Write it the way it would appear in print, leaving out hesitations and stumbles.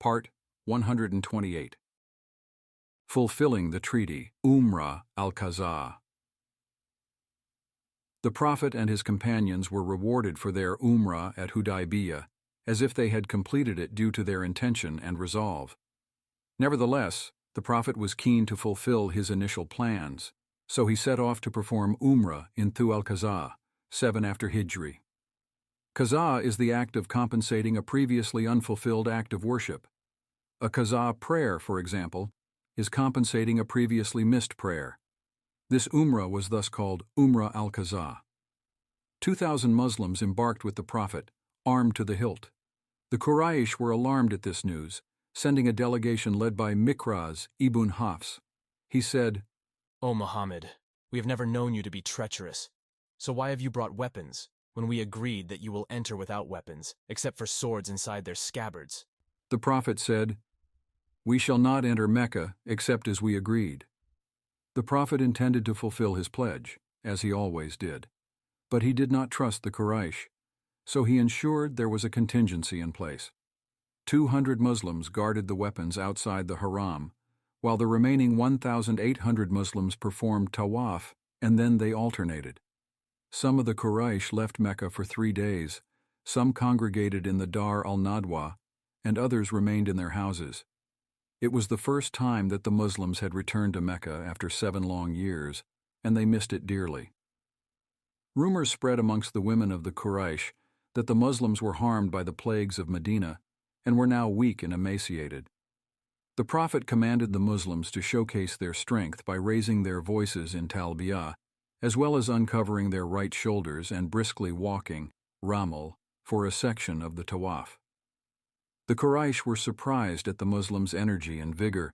Part 128. Fulfilling the Treaty, Umrah al-Qaza. The Prophet and his companions were rewarded for their Umrah at Hudaybiyah, as if they had completed it due to their intention and resolve. Nevertheless, the Prophet was keen to fulfill his initial plans, so he set off to perform Umrah in Thu al-Qaza, 7 after Hijri. Qaza is the act of compensating a previously unfulfilled act of worship. A Qaza prayer, for example, is compensating a previously missed prayer. This Umrah was thus called Umrah al-Qaza. 2,000 Muslims embarked with the Prophet, armed to the hilt. The Quraysh were alarmed at this news, sending a delegation led by Mikraz ibn Hafs. He said, "O Muhammad, we have never known you to be treacherous. So why have you brought weapons, when we agreed that you will enter without weapons, except for swords inside their scabbards?" The Prophet said, "We shall not enter Mecca except as we agreed." The Prophet intended to fulfill his pledge, as he always did. But he did not trust the Quraysh, so he ensured there was a contingency in place. 200 Muslims guarded the weapons outside the Haram, while the remaining 1,800 Muslims performed tawaf, and then they alternated. Some of the Quraysh left Mecca for 3 days, some congregated in the Dar al-Nadwa, and others remained in their houses. It was the first time that the Muslims had returned to Mecca after 7 long years, and they missed it dearly. Rumors spread amongst the women of the Quraysh that the Muslims were harmed by the plagues of Medina and were now weak and emaciated. The Prophet commanded the Muslims to showcase their strength by raising their voices in talbiyah, as well as uncovering their right shoulders and briskly walking, ramal, for a section of the tawaf. The Quraysh were surprised at the Muslims' energy and vigor,